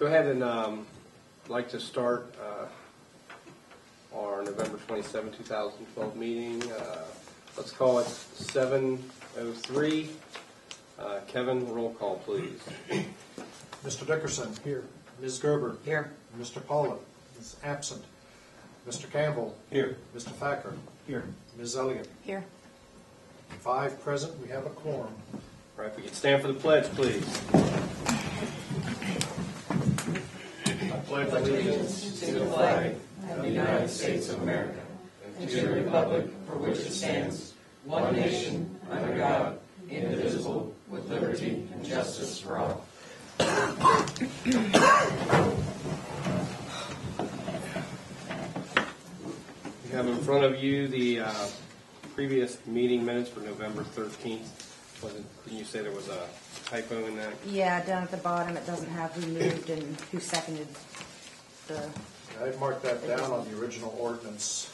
Go ahead and like to start our November 27, 2012 meeting. Let's call it 7:03. Kevin, roll call, please. Mr. Dickerson. Here. Ms. Gerber. Here. Mr. Pollock is absent. Mr. Campbell. Here. Mr. Thacker. Here. Ms. Elliott. Here. 5 present. We have a quorum. All right, if we can stand for the pledge, please. I pledge allegiance to the flag of the United States of America and to the republic for which it stands, one nation, under God, indivisible, with liberty and justice for all. You have in front of you the previous meeting minutes for November 13th. Couldn't you say there was a typo in that? Yeah, down at the bottom it doesn't have who moved and who seconded the... I marked that down on the original ordinance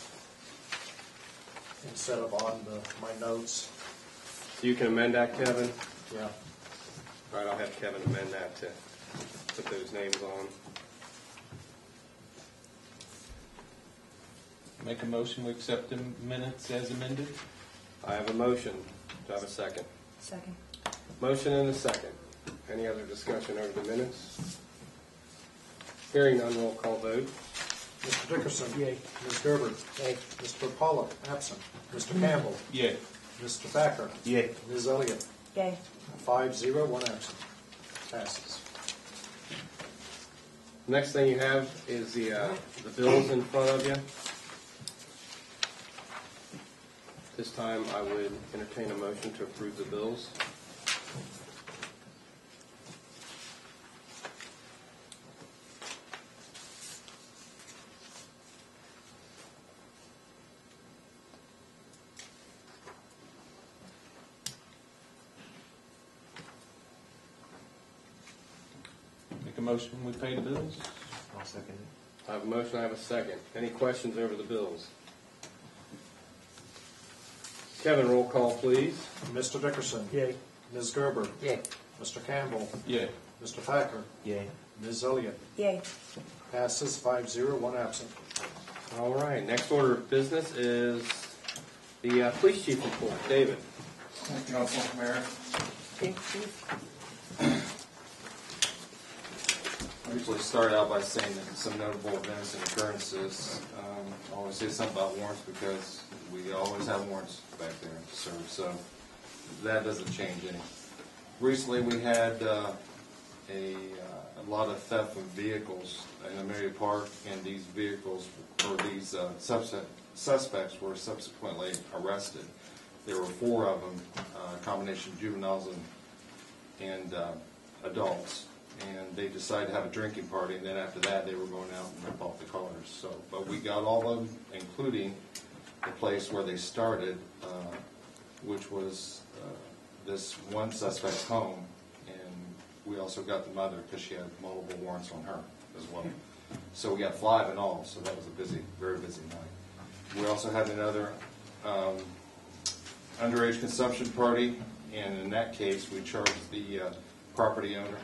instead of on my notes. So you can amend that, Kevin? Yeah. All right, I'll have Kevin amend that to put those names on. Make a motion to accept the minutes as amended. I have a motion. Do I have a second? Second. Motion and a second. Any other discussion over the minutes? Hearing none, roll call vote. Mr. Dickerson. Yay. Ms. Gerber. Yay. Mr. Pollock, absent. Mr. Campbell. Yay. Mr. Thacker. Yay. Ms. Elliott. Yay. 5-0, 1 absent. Passes. Next thing you have is the bills in front of you. This time I would entertain a motion to approve the bills. Make a motion we pay the bills. I'll second it. I have a motion, I have a second. Any questions over the bills? Kevin, roll call, please. Mr. Dickerson. Yay. Ms. Gerber. Yay. Mr. Campbell. Yay. Mr. Thacker. Yay. Ms. Elliott. Yay. Passes 5-0, 1 absent. All right, next order of business is the police chief report. David. Thank you, Councilman Mayor. I usually start out by saying that some notable events and occurrences. I always say something about warrants because we always have warrants back there to serve, so that doesn't change any. Recently we had a lot of theft of vehicles in Amelia Park, and these vehicles, or these suspects were subsequently arrested. There were 4 of them, a combination of juveniles and adults. And they decided to have a drinking party, and then after that they were going out and rip off the cars. So, but we got all of them, including the place where they started, which was this one suspect's home, and we also got the mother because she had multiple warrants on her as well. So we got 5 in all, so that was a busy, very busy night. We also had another underage consumption party, and in that case we charged the property owner,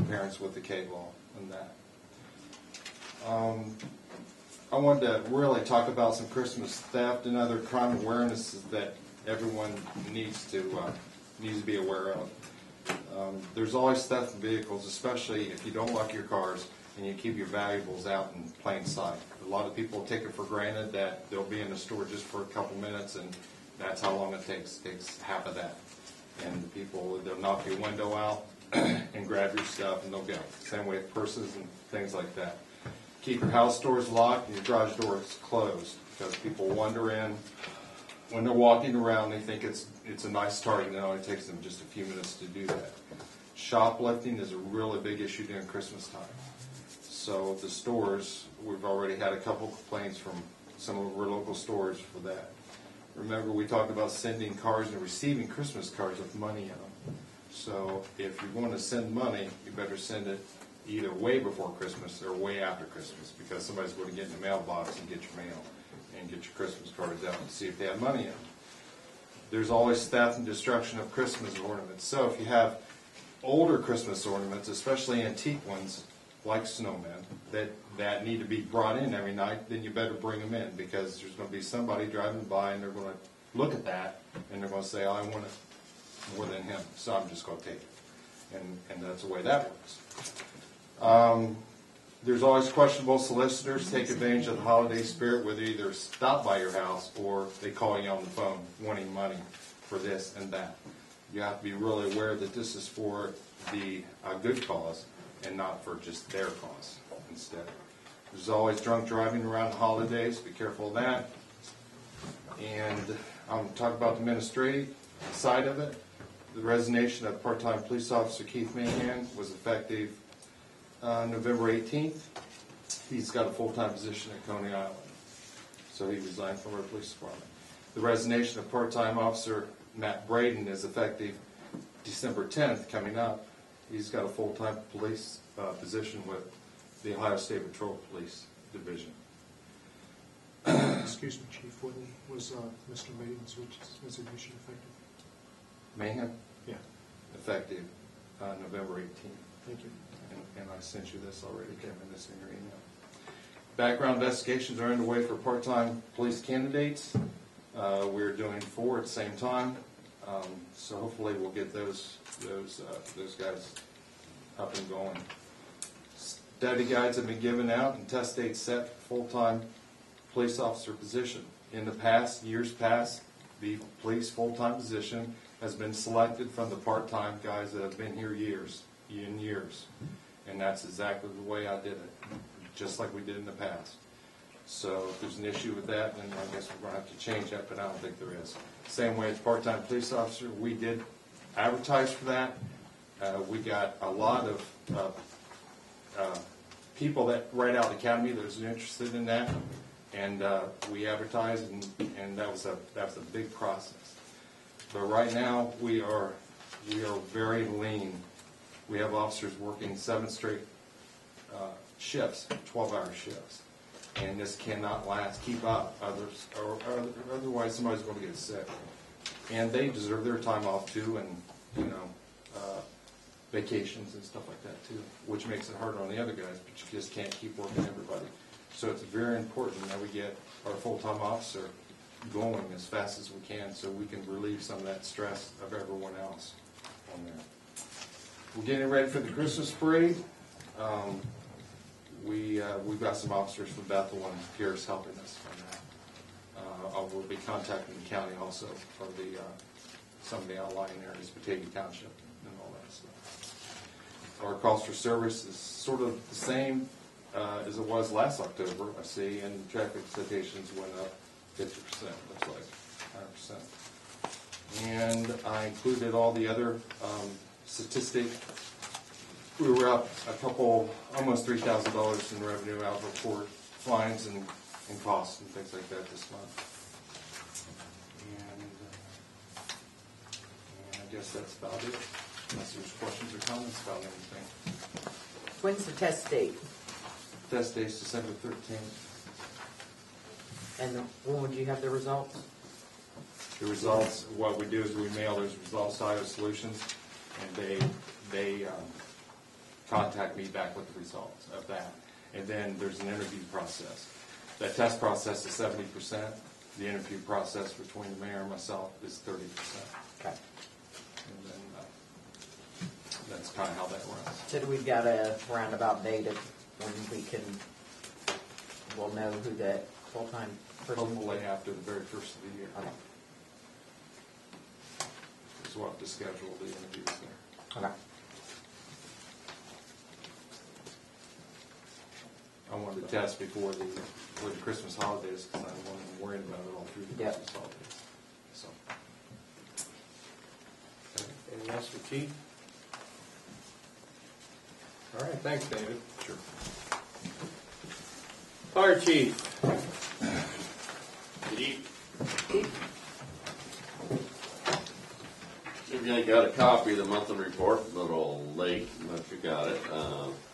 parents with the K-law and that. I wanted to really talk about some Christmas theft and other crime awarenesses that everyone needs to be aware of. There's always theft in vehicles, especially if you don't lock your cars and you keep your valuables out in plain sight. A lot of people take it for granted that they'll be in the store just for a couple minutes, and that's how long it takes. It takes half of that. And the people, they'll knock your window out and grab your stuff, and they'll go. Same way with purses and things like that. Keep your house doors locked and your garage doors closed, because people wander in. When they're walking around, they think it's a nice target, and it only takes them just a few minutes to do that. Shoplifting is a really big issue during Christmas time. So the stores, we've already had a couple complaints from some of our local stores for that. Remember, we talked about sending cards and receiving Christmas cards with money in them. So if you're going to send money, you better send it either way before Christmas or way after Christmas, because somebody's going to get in the mailbox and get your mail and get your Christmas cards out and see if they have money in them. There's always theft and destruction of Christmas ornaments. So if you have older Christmas ornaments, especially antique ones, like snowmen, that need to be brought in every night, then you better bring them in, because there's going to be somebody driving by and they're going to look at that and they're going to say, oh, I want it more than him, so I'm just going to take it. And that's the way that works. There's always questionable solicitors take advantage of the holiday spirit, where they either stop by your house or they call you on the phone wanting money for this and that. You have to be really aware that this is for the good cause and not for just their cause instead. There's always drunk driving around the holidays. Be careful of that. And I'm talking about the administrative side of it. The resignation of part-time police officer Keith Mahan was effective November 18th. He's got a full-time position at Coney Island, so he resigned from our police department. The resignation of part-time officer Matt Braden is effective December 10th, coming up. He's got a full-time police position with the Ohio State Patrol Police Division. Excuse me, Chief, when was Mr. Maiden's resignation effective? Mahan? Yeah, Effective November 18th. thank you. And I sent you this already, Kevin, this in your email. Background investigations are underway for part-time police candidates. We're doing 4 at the same time, so hopefully we'll get those guys up and going. Study guides have been given out and test dates set for full-time police officer position. In the past, years past, the police full-time position has been selected from the part-time guys that have been here years. And that's exactly the way I did it, just like we did in the past. So if there's an issue with that, then I guess we're going to have to change that, but I don't think there is. Same way as part-time police officer, we did advertise for that. We got a lot of people that right out of the academy that was interested in that, and we advertised, and that was a big process. But right now we are very lean. We have officers working 7 straight shifts, 12-hour shifts, and this cannot keep up. Otherwise somebody's going to get sick, and they deserve their time off too, and vacations and stuff like that too, which makes it hard on the other guys. But you just can't keep working everybody. So it's very important that we get our full-time officer going as fast as we can, so we can relieve some of that stress of everyone else on there. We're getting ready for the Christmas parade. We've got some officers from Bethel and Pierce helping us on that. We'll be contacting the county also for some of the outlying areas, Batavia Township and all that stuff. Our cost for service is sort of the same as it was last October, I see, and traffic citations went up 50%, looks like 100%. And I included all the other statistics. We were up almost $3,000 in revenue out of report, fines and costs and things like that this month. And I guess that's about it, unless there's questions or comments about anything. When's the test date? Test date's December 13th. And when would you have the results? The results, what we do is we mail those results to Iowa Solutions, and they contact me back with the results of that. And then there's an interview process. That test process is 70%. The interview process between the mayor and myself is 30%. Okay. And then that's kind of how that runs. So we've got a roundabout date of when we'll know who that full-time person will Hopefully be? after the very first of the year. Okay. So we'll have to schedule the interviews there. Okay. I wanted to test before the Christmas holidays because I wasn't worried about it all through the Yep. Christmas holidays. So. Anything else for Chief? All right, thanks, David. Sure. Fire Chief. If you got a copy of the monthly report, a little late, but you got it.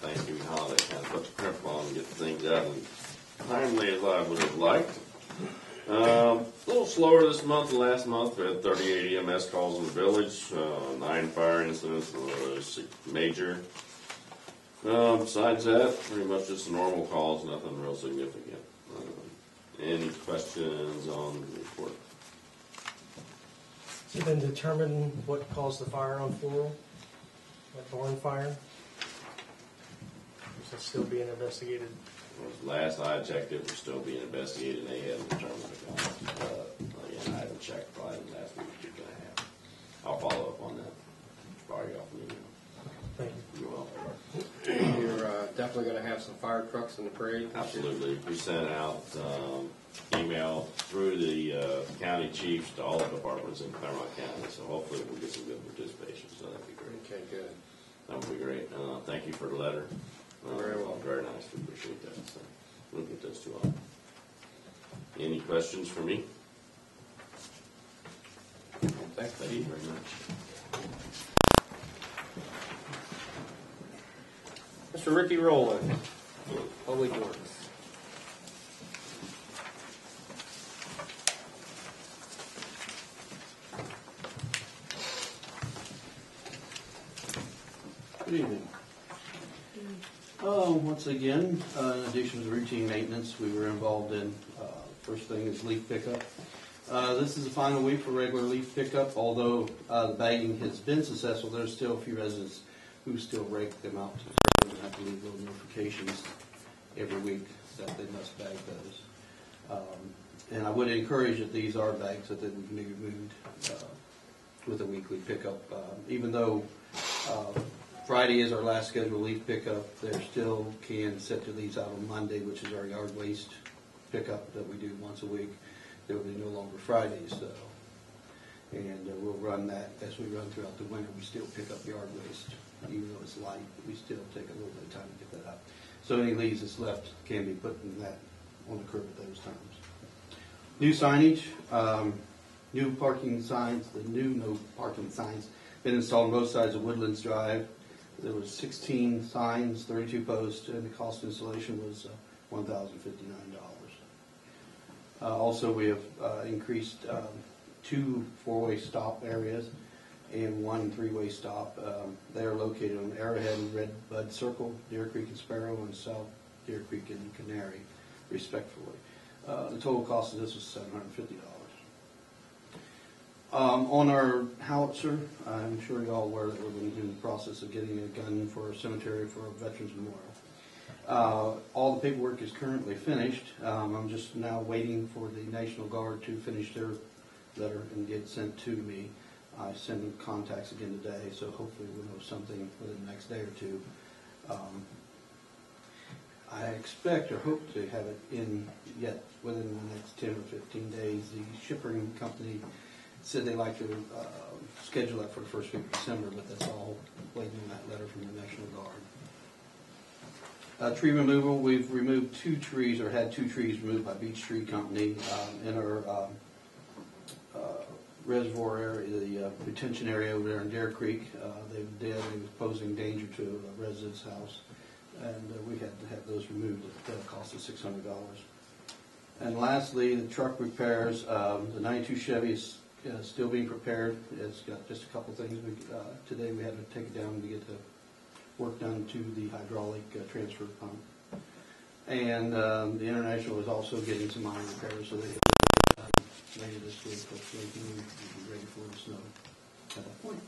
Thanksgiving holiday kind of put the crimp on and get things out as timely as I would have liked. A little slower this month than last month. We had 38 EMS calls in the village, 9 fire incidents, major. Besides that, pretty much just normal calls, nothing real significant. Any questions on the report? Has it been determined what caused the fire on Floral? That barn fire? Is it still being investigated? Last I checked, it was still being investigated, they hadn't determined the cause. Again, I haven't checked, probably the last week or two and a half. I'll follow up on that. Probably off an email. Thank you. You're welcome. You're definitely going to have some fire trucks in the parade. Absolutely. We sent out email through the county chiefs to all the departments in Claremont County, so hopefully we'll get some good participation, so that'd be great. Okay, good. That would be great. Thank you for the letter. Very well. Very nice. We appreciate that. So we'll get those two on. Any questions for me? Thank you very much. Mr. Ricky Rowland, Public Works. Good evening. Once again, in addition to routine maintenance, we were involved in, first thing is leaf pickup. This is the final week for regular leaf pickup. Although the bagging has been successful, there's still a few residents who still rake them out and have to leave little notifications every week that they must bag those. And I would encourage that these are bags that would be removed with a weekly pickup. Even though Friday is our last scheduled leaf pickup, there still can set your leaves out on Monday, which is our yard waste pickup that we do once a week. There will be no longer Fridays, so. And we'll run that as we run throughout the winter. We still pick up yard waste. Even though it's light, we still take a little bit of time to get that out. So any leaves that's left can be put in that on the curb at those times. New signage, new parking signs, the new no parking signs been installed on both sides of Woodlands Drive. There was 16 signs, 32 posts, and the cost of installation was $1,059. Also, we have increased 2 4-way stop areas and 1 3-way stop. They are located on Arrowhead and Red Bud Circle, Deer Creek and Sparrow, and South Deer Creek and Canary, respectively. The total cost of this was $750. On our howitzer, I'm sure you're all aware that we're in the process of getting a gun for our cemetery for our Veterans Memorial. All the paperwork is currently finished. I'm just now waiting for the National Guard to finish their letter and get it sent to me. I send them contacts again today, so hopefully we'll know something within the next day or two. I expect or hope to have it in yet within the next 10 or 15 days. The shipping company said they like to schedule that for the first week of December, but that's all waiting on that letter from the National Guard. Tree removal, we've removed 2 trees, or had 2 trees removed by Beach Tree Company in our reservoir area, the retention area over there in Deer Creek. They were dead and was posing danger to a resident's house, and we had to have those removed at a cost of $600. And lastly, the truck repairs. The 92 Chevy is still being prepared. It's got just a couple things. Today we had to take it down to get the work done to the hydraulic transfer pump. And the International is also getting some minor repairs, so they later this week, hopefully we'll be ready for the snow at that point.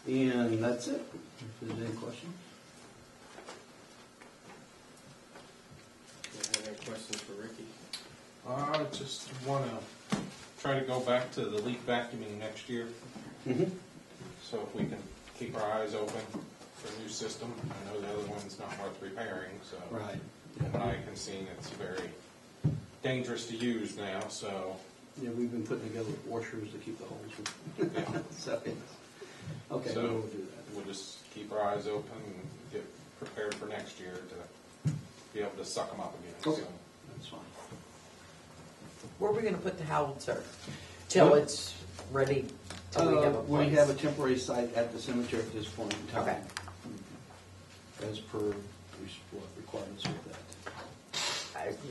And that's it. If there's any questions. Any questions for Ricky? I just want to try to go back to the leaf vacuuming next year. Mm-hmm. So if we can keep our eyes open for a new system. I know the other one's not worth repairing, so. Right. From what I can see, it's very dangerous to use now, so. Yeah, we've been putting together washers to keep the holes from. Yeah. So, okay, So we'll do that. we'll just keep our eyes open and get prepared for next year to be able to suck them up again. Okay. So. That's fine. Where are we going to put the howitzer? Till it's ready, till we have a place? We have a temporary site at the cemetery at this point in time. Okay. As per what requirements with that.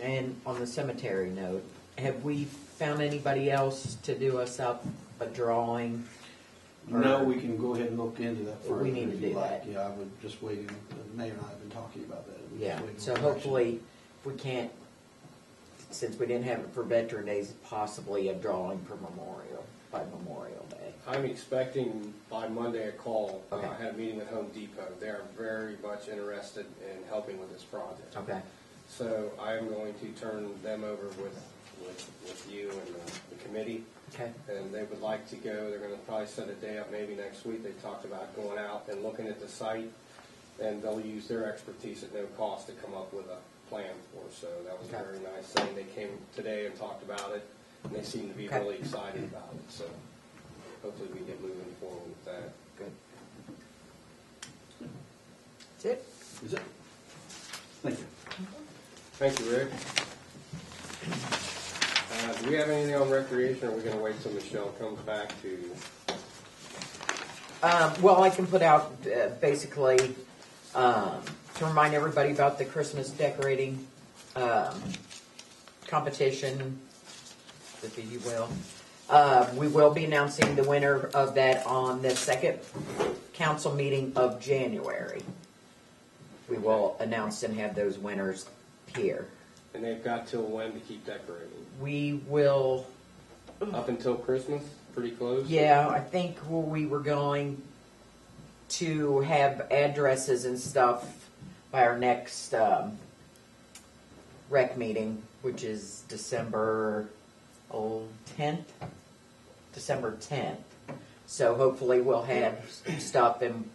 And on the cemetery note, have we found anybody else to do us up a drawing No, we can go ahead and look into that further. We need to if you do like. that. Yeah, I would just waiting, the mayor and I have been talking about that. We're just Yeah, waiting so on direction. hopefully, if we can't, since we didn't have it for Veteran Days, possibly a drawing for by Memorial Day. I'm expecting by Monday a call. Okay. I had a meeting with Home Depot. They are very much interested in helping with this project. Okay, So I am going to turn them over with you and the committee. okay, And they would like to go. They're going to probably set a day up maybe next week. They talked about going out and looking at the site, and they'll use their expertise at no cost to come up with a plan for us. So that was a Okay. very nice thing. They came today and talked about it, and they seem to be Okay. really excited about it. So hopefully we get moving forward with that. good. That's it? Is it? Thank you. Thank you, Rick. Do we have anything on recreation, or are we going to wait till Michelle comes back to? Well, I can put out basically to remind everybody about the Christmas decorating competition, if you will. We will be announcing the winner of that on the second council meeting of January. We will announce and have those winners here. And they've got till when to keep decorating? We will, Up until Christmas? Pretty close? yeah, I think we were going to have addresses and stuff by our next rec meeting, which is December 10th. December 10th. So hopefully we'll have stuff, and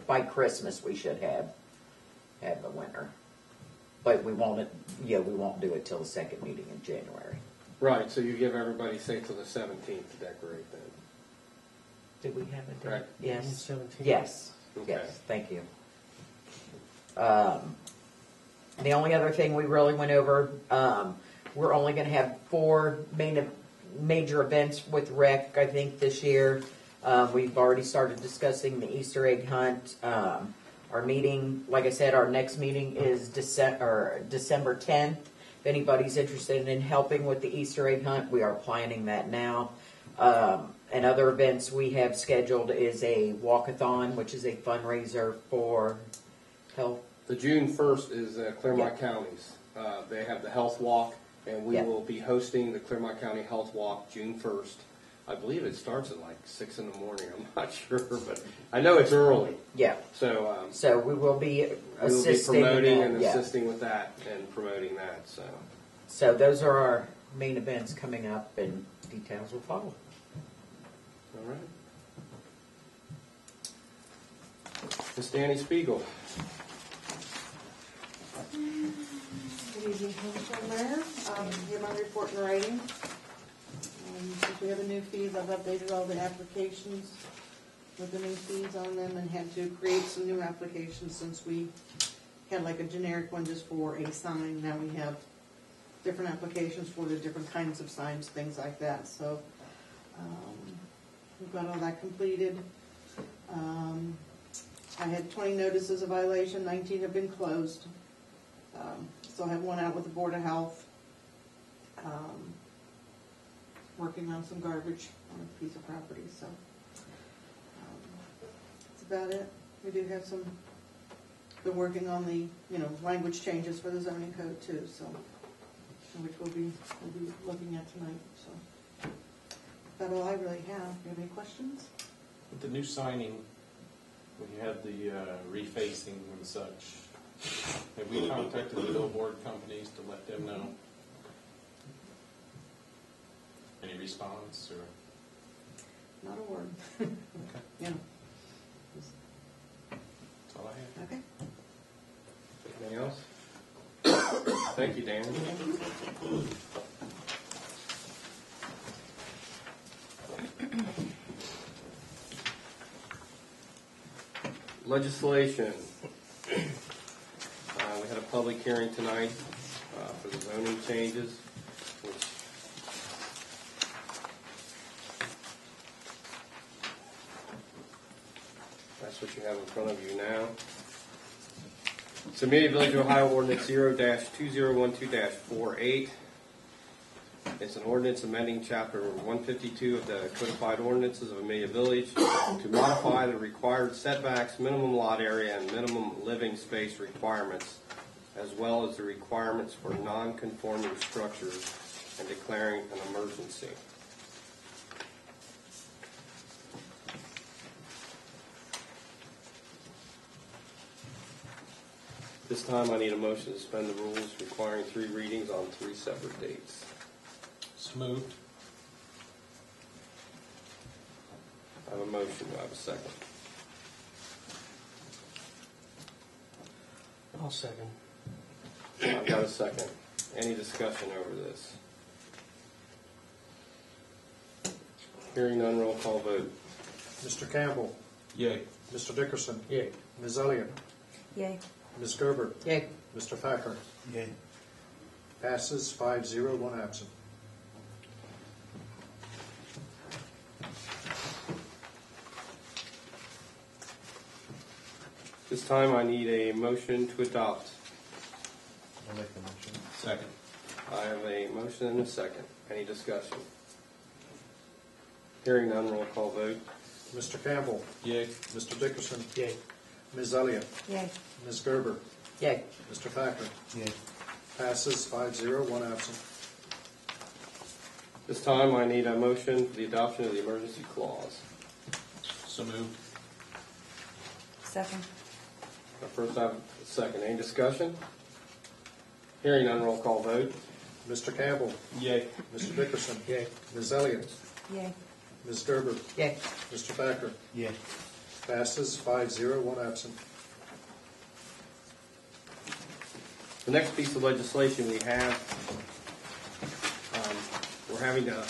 by Christmas we should have the winner. But we won't do it till the second meeting in January. Right, so you give everybody, say, till the 17th to decorate then? Did we have a date? Correct. Yes. 17th. Yes. Okay. Yes. Thank you. The only other thing we really went over, we're only going to have 4 major events with rec, I think, this year. We've already started discussing the Easter egg hunt. Our meeting, like I said, our next meeting is December 10th. If anybody's interested in helping with the Easter egg hunt, we are planning that now. And other events we have scheduled is a walkathon, which is a fundraiser for health. The June 1st is Clermont County's. They have the health walk, and we Yeah. will be hosting the Clermont County Health Walk June 1st. I believe it starts at like 6 in the morning. I'm not sure, but I know it's early. Yeah. So So we will be we will be assisting in promoting that, and yeah. assisting with that and promoting that. So, So those are our main events coming up, and details will follow. all right. Miss Danny Spiegel. Good evening, Council and Mayor. Here my report in writing. Since we have a new fees, I've updated all the applications with the new fees on them and had to create some new applications since we had like a generic one just for a sign. Now we have different applications for the different kinds of signs, things like that. So we've got all that completed. I had 20 notices of violation, 19 have been closed. Still have one out with the Board of Health. Working on some garbage on a piece of property, so that's about it. We do have some, been working on the, language changes for the zoning code too, so, which we'll be looking at tonight, so. That's all I really have. Do you have any questions? With the new signing, when you have the refacing and such, have we contacted the billboard companies to let them know? Any response, or? Not a word. Okay. Yeah, That's all I have. okay. Anything else? Thank you, Dan. Legislation. We had a public hearing tonight for the zoning changes, which that's what you have in front of you now. It's Amelia Village, Ohio Ordinance 0-2012-48. It's an ordinance amending Chapter 152 of the Codified Ordinances of Amelia Village to modify the required setbacks, minimum lot area, and minimum living space requirements, as well as the requirements for non-conforming structures, and declaring an emergency. This time I need a motion to suspend the rules requiring 3 readings on 3 separate dates. So moved. I have a motion. Do I have a second? I'll second. I've got a second. Any discussion over this? Hearing none, roll call vote. Mr. Campbell, Yay. Mr. Dickerson, Yay. Ms. Elliott, Yay. Ms. Gerber, Yay. Mr. Thacker. Yay. Passes 5-0, 1 absent. This time I need a motion to adopt. I'll make the motion. Second. I have a motion and a second. Any discussion? Hearing none, roll call vote. Mr. Campbell, Yay. Mr. Dickerson, Yay. Ms. Elliott, Yay. Ms. Gerber, Yay. Mr. Thacker. Yay. Passes 5-0, 1 absent. This time I need a motion for the adoption of the emergency clause. So moved. Second. First I have a second. Any discussion? Hearing none, roll call vote. Mr. Campbell, Yay. Mr. Dickerson, Yay. Ms. Elliott, Yay. Ms. Gerber, Yay. Mr. Thacker. Yay. Passes 5-0, 1 absent. The next piece of legislation we have, we're having to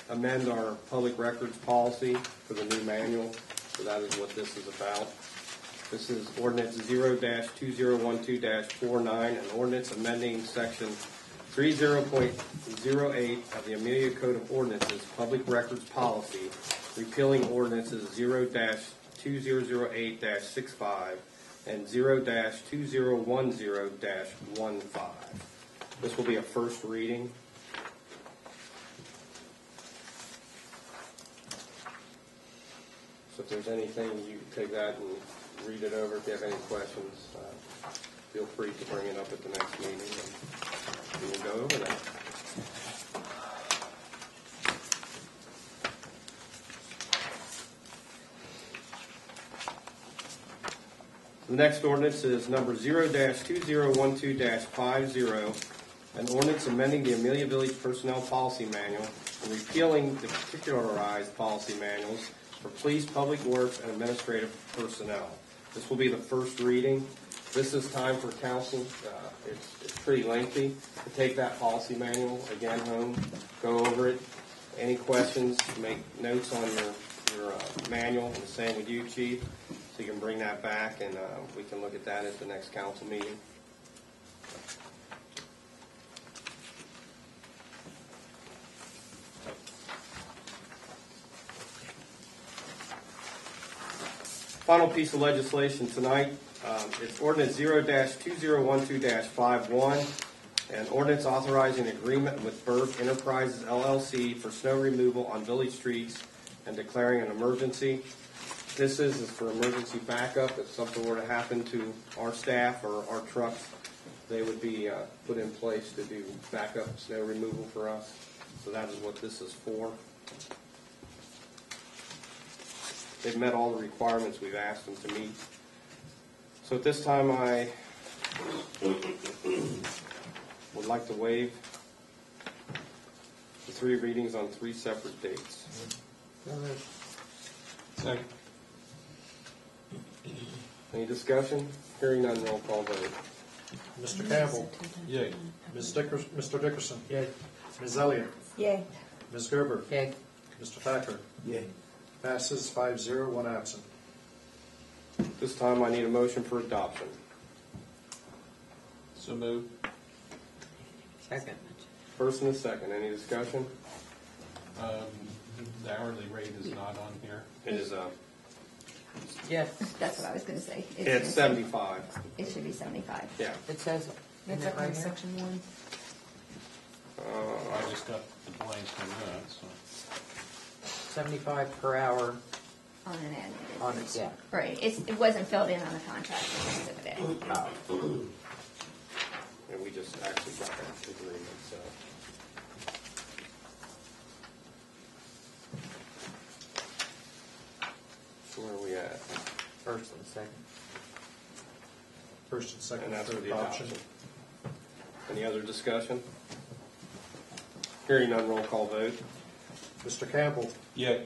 amend our public records policy for the new manual, so that is what this is about. This is ordinance 0-2012-49, an ordinance amending section 30.08 of the Amelia Code of Ordinances, Public Records Policy, repealing ordinances 0-2008-65 and 0-2010-15. This will be a first reading. So if there's anything, you can take that and read it over. If you have any questions, feel free to bring it up at the next meeting, and we will go over that. The next ordinance is number 0-2012-50, an ordinance amending the Amelia Village Personnel Policy Manual and repealing the particularized policy manuals for police, public works, and administrative personnel. This will be the first reading. This is time for council. It's pretty lengthy to take that policy manual again home, go over it. Any questions, make notes on your manual, and the same with you, Chief. So you can bring that back, and we can look at that at the next council meeting. Final piece of legislation tonight, it's ordinance 0-2012-51, an ordinance authorizing agreement with Berg Enterprises LLC for snow removal on village streets and declaring an emergency. This is for emergency backup. If something were to happen to our staff or our trucks, they would be put in place to do backup snow removal for us. So that is what this is for. They've met all the requirements we've asked them to meet. So at this time, I would like to waive the 3 readings on 3 separate dates. Second. Any discussion? Hearing none, roll call vote. Mr. Campbell, Yay. Mr. Dickerson, Yay. Ms. Elliott, Yay. Ms. Gerber, Yay. Mr. Thacker. Yay. Passes 5-0, 1 absent. This time I need a motion for adoption. So moved. Second. First and a second. Any discussion? The hourly rate is not on here. It is Yes. That's what I was going to say. it's 75. It should be 75. Yeah. It says It's up in section 1. I just got the blank on that, so. 75 per hour On an admin. on it, yeah. Right, it wasn't filled in on the contract specifically. And we just actually got that agreement, so. Where are we at? First and second. First and second, And that's for third the adoption. adoption. Any other discussion? Hearing none, roll call vote. Mr. Campbell. Yay.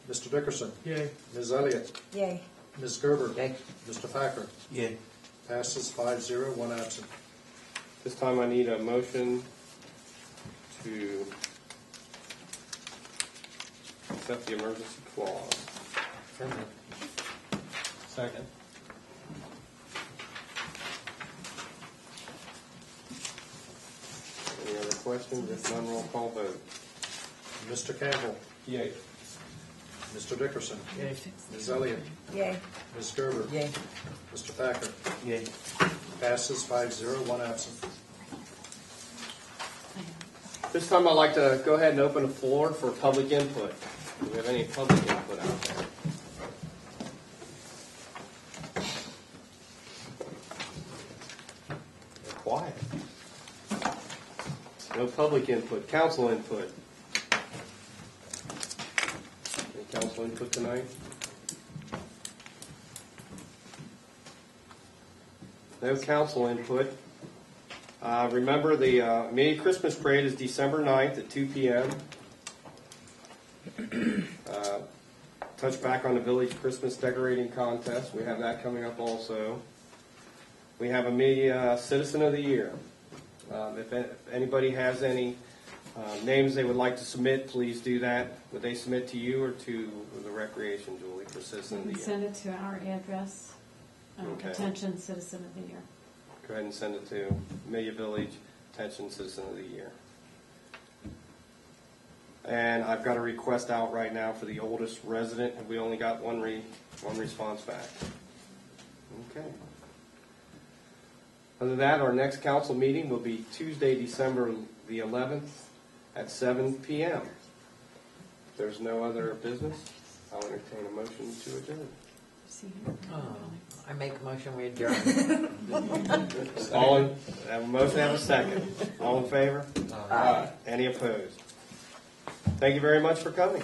Mr. Dickerson. Yay. Ms. Elliott. Yay. Ms. Gerber. Yay. Mr. Thacker. Yay. Passes 5-0, one absent. This time I need a motion to accept the emergency clause. So moved. Second. Any other questions? If none, roll call vote. Mr. Campbell. Yay. Mr. Dickerson. Yay. Ms. Elliott. Yay. Ms. Gerber. Yay. Mr. Thacker. Yay. Passes 5-0, one absent. This time I'd like to go ahead and open the floor for public input. Do we have any public input out there? They're quiet. No public input. Council input. Any council input tonight? No council input. Remember, the Amelia Christmas Parade is December 9th at 2 p.m. Touch back on the village Christmas decorating contest. We have that coming up also. We have Amelia Citizen of the Year. If anybody has any names they would like to submit, please do that. Would they submit to you or to the Recreation, Julie, for Citizen of the Year? Send it to our address, Okay. attention citizen of the year. Go ahead and send it to Amelia Village, Attention Citizen of the Year. And I've got a request out right now for the oldest resident, and we only got one response back. Okay. Other than that, our next council meeting will be Tuesday, December the 11th at 7 p.m. If there's no other business, I'll entertain a motion to adjourn. I make a motion, we adjourn. Have a motion, have a second. All in favor? Aye. Any opposed? Thank you very much for coming.